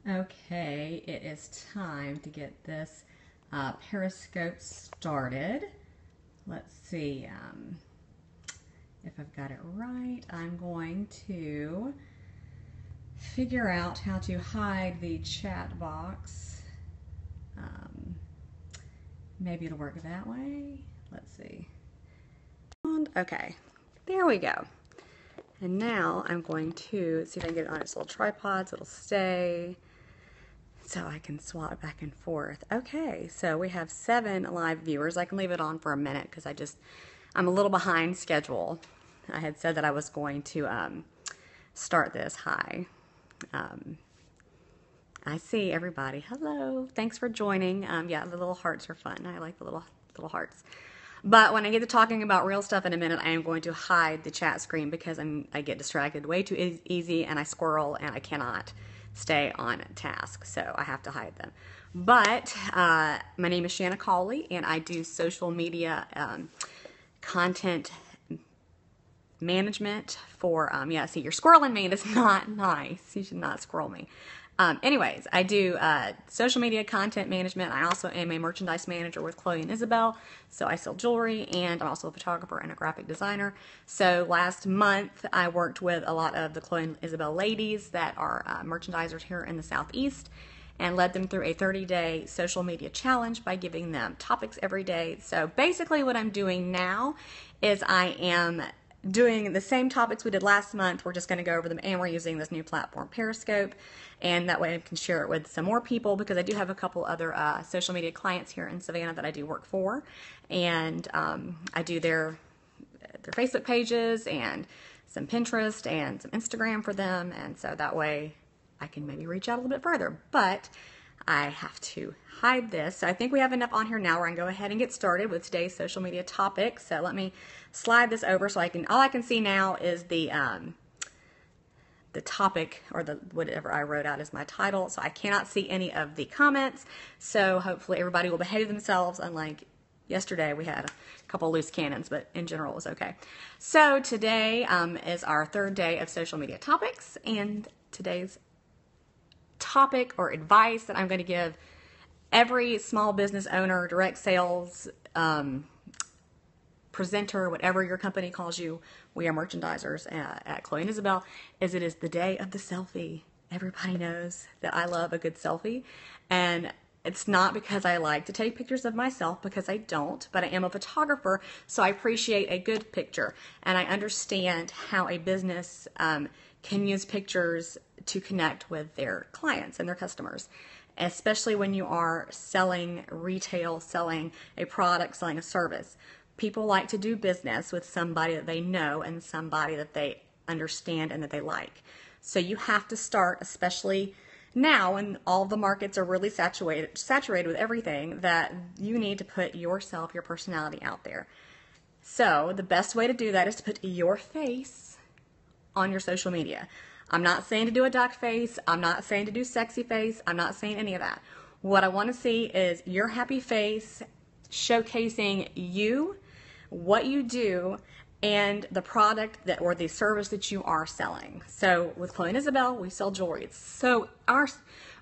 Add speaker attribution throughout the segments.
Speaker 1: Okay, it is time to get this Periscope started. Let's see if I've got it right. I'm going to figure out how to hide the chat box. Maybe it'll work that way. Let's see. Okay, there we go. And now I'm going to see if I can get it on its little tripod so it'll stay, so I can swap it back and forth. Okay, so we have 7 live viewers. I can leave it on for a minute because I'm a little behind schedule. I had said that I was going to start this. Hi. I see everybody. Hello. Thanks for joining. Yeah, the little hearts are fun. I like the little hearts. But when I get to talking about real stuff in a minute, I am going to hide the chat screen because I get distracted way too easy, and I squirrel, and I cannot stay on task, so I have to hide them. But my name is Shanna Cawley, and I do social media content management for, yeah, see, you're squirreling me. That's not nice. You should not squirrel me. Anyways, I do social media content management. I also am a merchandise manager with Chloe and Isabel, so I sell jewelry, and I'm also a photographer and a graphic designer. So last month, I worked with a lot of the Chloe and Isabel ladies that are merchandisers here in the Southeast, and led them through a 30-day social media challenge by giving them topics every day. So basically what I'm doing now is I am doing the same topics we did last month. We're just going to go over them, and we're using this new platform, Periscope, and that way I can share it with some more people, because I do have a couple other social media clients here in Savannah that I do work for, and I do their Facebook pages and some Pinterest and some Instagram for them, and so that way I can maybe reach out a little bit further. But I have to hide this. So I think we have enough on here now. We're going to go ahead and get started with today's social media topic. So let me slide this over so all I can see now is the topic, or whatever I wrote out as my title. So I cannot see any of the comments. So hopefully everybody will behave themselves, unlike yesterday we had a couple loose cannons, but in general it was okay. So today is our 3rd day of social media topics, and today's topic or advice that I'm going to give every small business owner, direct sales, presenter, whatever your company calls you, we are merchandisers at Chloe and Isabel, is it is the day of the selfie. Everybody knows that I love a good selfie, and it's not because I like to take pictures of myself, because I don't, but I am a photographer, so I appreciate a good picture, and I understand how a business can use pictures to connect with their clients and their customers, especially when you are selling retail, selling a product, selling a service. People like to do business with somebody that they know and somebody that they understand and that they like. So you have to start, especially now when all the markets are really saturated with everything, that you need to put yourself, your personality out there. So the best way to do that is to put your face on your social media. I'm not saying to do a duck face. I'm not saying to do sexy face. I'm not saying any of that. What I want to see is your happy face showcasing you, what you do, and the product that, or the service that you are selling. So with Chloe and Isabel, we sell jewelry. So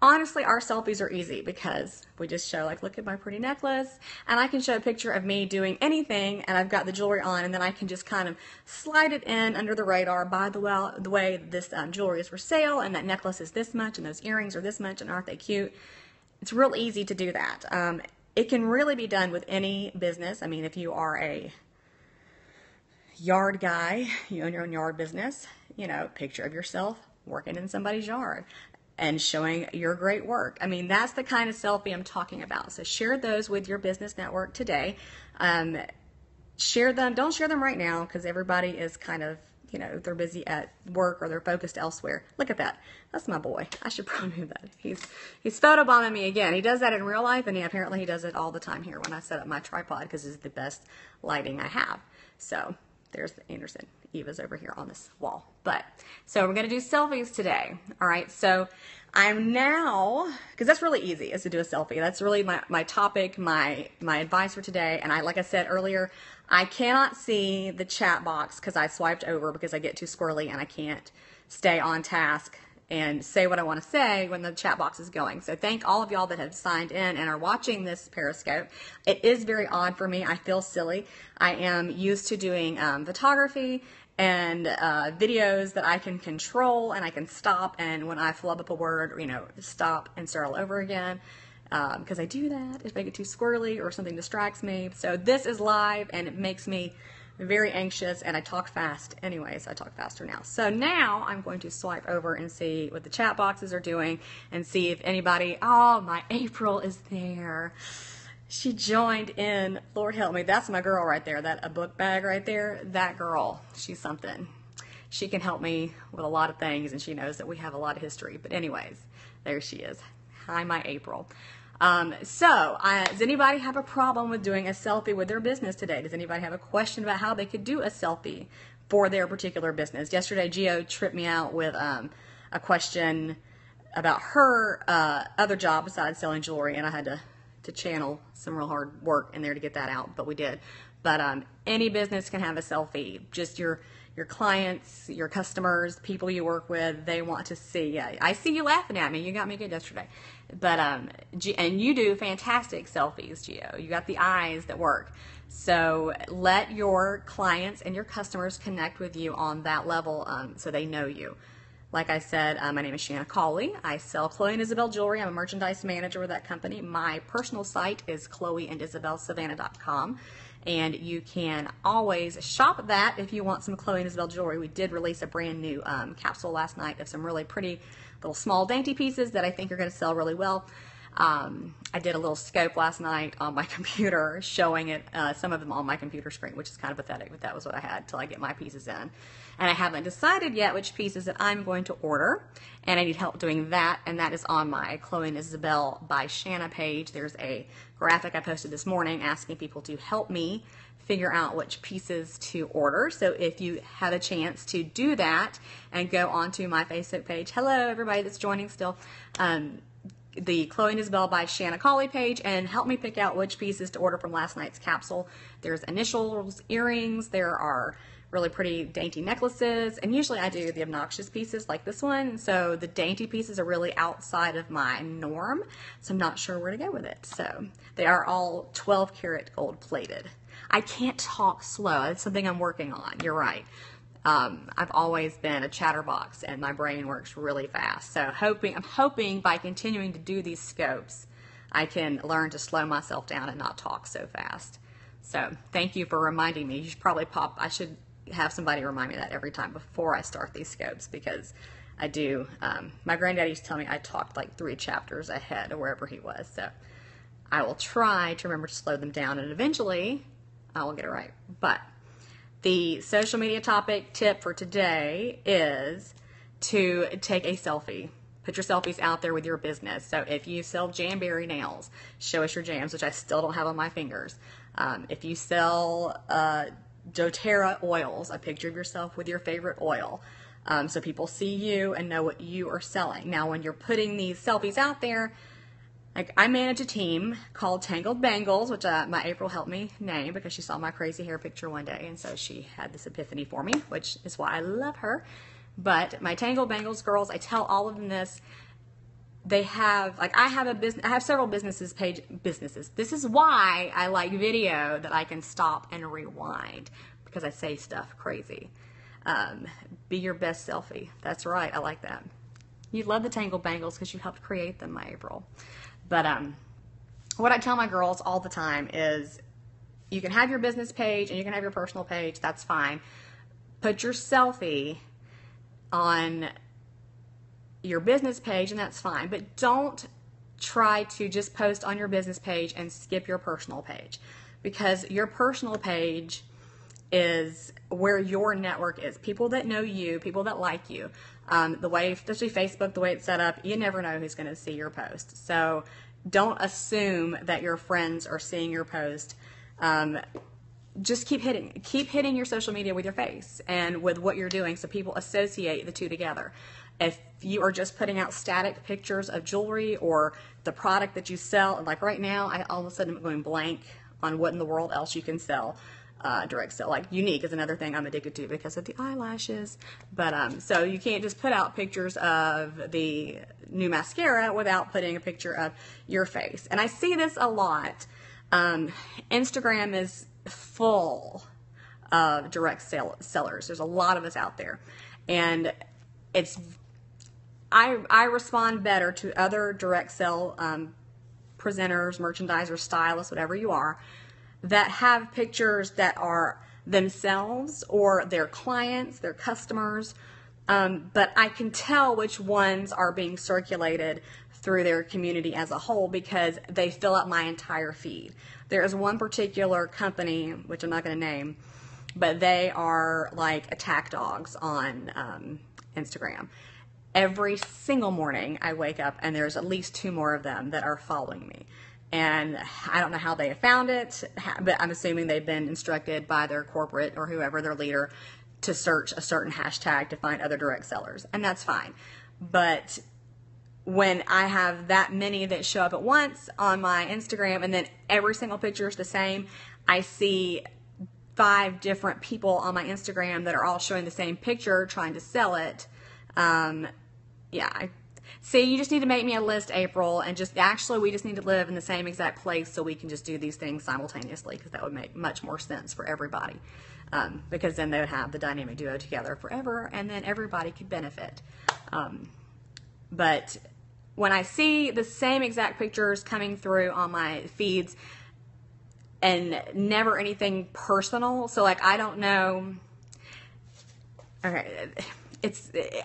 Speaker 1: honestly, our selfies are easy because we just show, like, look at my pretty necklace, and I can show a picture of me doing anything, and I've got the jewelry on, and then I can just kind of slide it in under the radar. By the way, this jewelry is for sale, and that necklace is this much, and those earrings are this much, and aren't they cute? It's real easy to do that. It can really be done with any business. I mean, if you are a yard guy, you own your own yard business, you know, picture of yourself working in somebody's yard and showing your great work. I mean, that's the kind of selfie I'm talking about. So share those with your business network today. Share them. Don't share them right now because everybody is kind of, you know, they're busy at work or they're focused elsewhere. Look at that. That's my boy. I should probably move that. He's photobombing me again. He does that in real life, and apparently he does it all the time here when I set up my tripod because it's the best lighting I have. So there's Anderson. Eva's over here on this wall. So we're going to do selfies today. All right. So I'm now, because that's really easy, is to do a selfie. That's really my topic, my advice for today. And like I said earlier, I cannot see the chat box because I swiped over because I get too squirrely and I can't stay on task and say what I want to say when the chat box is going. So thank all of y'all that have signed in and are watching this Periscope. It is very odd for me. I feel silly. I am used to doing photography and videos that I can control, and I can stop, and when I flub up a word, stop and start all over again, because I do that if I get too squirrely or something distracts me. So this is live, and it makes me very anxious, and I talk fast anyways. I talk faster now. So now I'm going to swipe over and see what the chat boxes are doing and see if anybody, oh, my April is there. She joined in. Lord help me. That's my girl right there. That a book bag right there. That girl. She's something. She can help me with a lot of things, and she knows that we have a lot of history. But anyways, there she is. Hi, my April. Does anybody have a problem with doing a selfie with their business today? Does anybody have a question about how they could do a selfie for their particular business? Yesterday, Gio tripped me out with a question about her other job besides selling jewelry, and I had to channel some real hard work in there to get that out, but we did. But any business can have a selfie. Just your clients, your customers, people you work with, they want to see. I see you laughing at me. You got me good yesterday. But and you do fantastic selfies, Gio. You got the eyes that work. So let your clients and your customers connect with you on that level, so they know you. Like I said, my name is Shanna Cawley. I sell Chloe and Isabel jewelry. I'm a merchandise manager with that company. My personal site is chloeandisabelsavannah.com. And you can always shop that if you want some Chloe and Isabel jewelry. We did release a brand new capsule last night of some really pretty little small dainty pieces that I think are going to sell really well. I did a little scope last night on my computer showing it, some of them on my computer screen, which is kind of pathetic, but that was what I had till I get my pieces in. And I haven't decided yet which pieces that I'm going to order, and I need help doing that, and that is on my Chloe and Isabel by Shanna page. There's a graphic I posted this morning asking people to help me figure out which pieces to order. So if you have a chance to do that and go onto my Facebook page, hello everybody that's joining still, the Chloe and Isabel by Shanna Cawley page, and help me pick out which pieces to order from last night's capsule. There's initials, earrings, there are really pretty dainty necklaces, and usually I do the obnoxious pieces like this one, so the dainty pieces are really outside of my norm, so I'm not sure where to go with it. So they are all 12 karat gold plated. I can't talk slow. That's something I'm working on. You're right. I've always been a chatterbox, and my brain works really fast. So I'm hoping by continuing to do these scopes, I can learn to slow myself down and not talk so fast. So thank you for reminding me. You should probably I should have somebody remind me that every time before I start these scopes, because I do. My granddaddy used to tell me I talked like 3 chapters ahead of wherever he was. So I will try to remember to slow them down, and eventually I will get it right. But the social media topic tip for today is to take a selfie. Put your selfies out there with your business. So if you sell Jamberry nails, show us your jams, which I still don't have on my fingers. If you sell doTERRA oils, a picture of yourself with your favorite oil, so people see you and know what you are selling. Now, when you're putting these selfies out there, like I manage a team called Tangled Bangles, which my April helped me name because she saw my crazy hair picture one day, and so she had this epiphany for me, which is why I love her. But my Tangled Bangles girls, I tell all of them this. They have, like, I have several businesses. This is why I like video, that I can stop and rewind, because I say stuff crazy. Be your best selfie. That's right. I like that. You love the Tangled Bangles because you helped create them, my April. But what I tell my girls all the time is, you can have your business page and you can have your personal page. That's fine. Put your selfie on your business page, and that's fine. But don't try to just post on your business page and skip your personal page, because your personal page is where your network is. People that know you, people that like you. The way, especially Facebook, the way it's set up, you never know who's going to see your post. So don't assume that your friends are seeing your post. Just keep hitting your social media with your face and with what you're doing, so people associate the two together. If you are just putting out static pictures of jewelry or the product that you sell, like right now, I all of a sudden am going blank on what in the world else you can sell. direct sell. Like unique is another thing I'm addicted to because of the eyelashes. But so you can't just put out pictures of the new mascara without putting a picture of your face. And I see this a lot. Instagram is full of direct sellers. There's a lot of us out there, and I respond better to other direct sell presenters, merchandisers, stylists, whatever you are, that have pictures that are themselves or their clients, their customers, but I can tell which ones are being circulated through their community as a whole because they fill up my entire feed. There is one particular company, which I'm not going to name, but they are like attack dogs on Instagram. Every single morning I wake up and there's at least 2 more of them that are following me. And I don't know how they have found it, but I'm assuming they've been instructed by their corporate or whoever, their leader, to search a certain hashtag to find other direct sellers. And that's fine. But when I have that many that show up at once on my Instagram and then every single picture is the same, I see 5 different people on my Instagram that are all showing the same picture trying to sell it. See, you just need to make me a list, April, and we just need to live in the same exact place so we can just do these things simultaneously, because that would make much more sense for everybody. Because then they would have the dynamic duo together forever, and then everybody could benefit. But when I see the same exact pictures coming through on my feeds and never anything personal, so like I don't know, okay,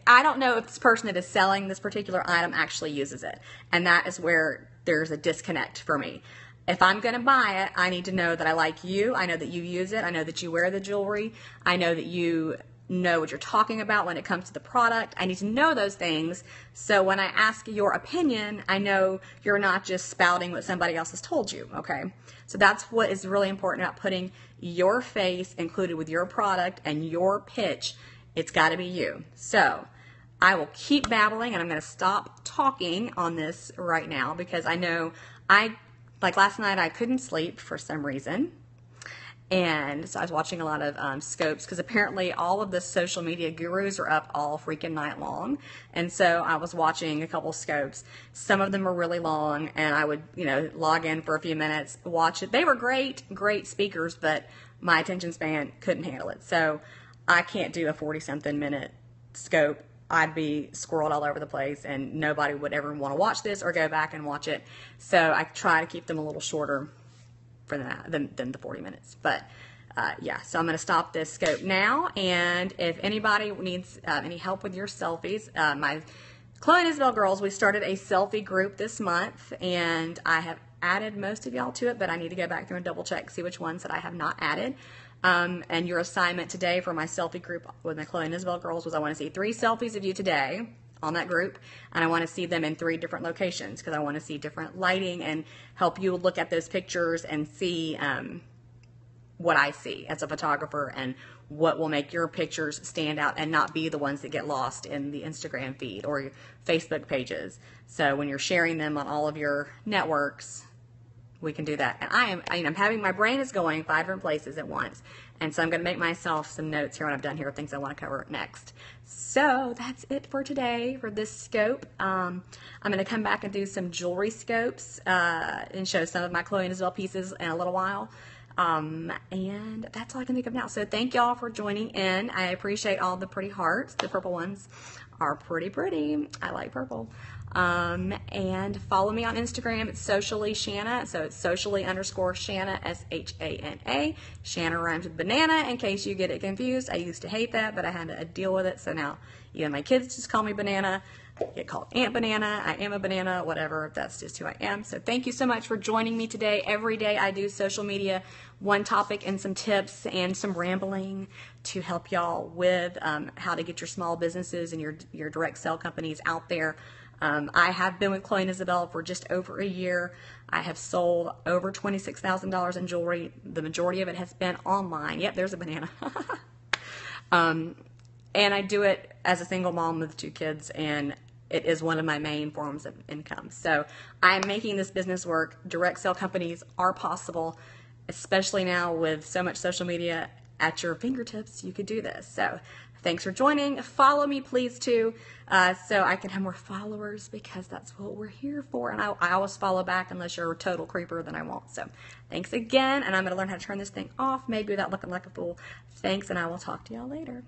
Speaker 1: I don't know if this person that is selling this particular item actually uses it. And that is where there's a disconnect for me. If I'm going to buy it, I need to know that I like you. I know that you use it. I know that you wear the jewelry. I know that you know what you're talking about when it comes to the product. I need to know those things. So when I ask your opinion, I know you're not just spouting what somebody else has told you. Okay. So that's what is really important about putting your face included with your product and your pitch. It's got to be you. So I will keep babbling, and I'm going to stop talking on this right now because I know like last night I couldn't sleep for some reason. And so I was watching a lot of scopes because apparently all of the social media gurus are up all freaking night long. And so I was watching a couple scopes. Some of them were really long, and I would, log in for a few minutes, watch it. They were great speakers, but my attention span couldn't handle it. So I can't do a 40-something minute scope. I'd be squirreled all over the place, and nobody would ever want to watch this or go back and watch it. So I try to keep them a little shorter for than the 40 minutes. But so I'm going to stop this scope now. And if anybody needs any help with your selfies, my Chloe and Isabel girls, we started a selfie group this month, and I have added most of y'all to it, but I need to go back through and double check, see which ones that I have not added. And your assignment today for my selfie group with my Chloe and Isabel girls was I want to see 3 selfies of you today on that group, and I want to see them in 3 different locations because I want to see different lighting and help you look at those pictures and see what I see as a photographer and what will make your pictures stand out and not be the ones that get lost in the Instagram feed or your Facebook pages. So when you're sharing them on all of your networks, we can do that. And I'm having, my brain is going 5 different places at once. And so I'm going to make myself some notes here when I'm done here, things I want to cover next. So that's it for today for this scope. I'm going to come back and do some jewelry scopes and show some of my Chloe and Isabel pieces in a little while. And that's all I can think of now. So thank y'all for joining in. I appreciate all the pretty hearts. The purple ones are pretty. I like purple. And follow me on Instagram. It's socially Shanna. So it's socially_Shanna, SHANA. Shanna rhymes with banana, in case you get it confused. I used to hate that, but I had to deal with it. So now even my kids just call me Banana. I get called Aunt Banana. I am a banana, whatever. That's just who I am. So thank you so much for joining me today. Every day I do social media, one topic and some tips and some rambling to help y'all with how to get your small businesses and your direct sell companies out there. I have been with Chloe and Isabel for just over a year. I have sold over $26,000 in jewelry. The majority of it has been online. Yep, there's a banana. And I do it as a single mom with 2 kids, and it is one of my main forms of income. So I'm making this business work. Direct sell companies are possible. especially now with so much social media at your fingertips, you could do this. So thanks for joining. Follow me, please, too, so I can have more followers, because that's what we're here for. And I always follow back. Unless you're a total creeper, then I won't. So thanks again. And I'm going to learn how to turn this thing off, maybe without looking like a fool. Thanks, and I will talk to y'all later.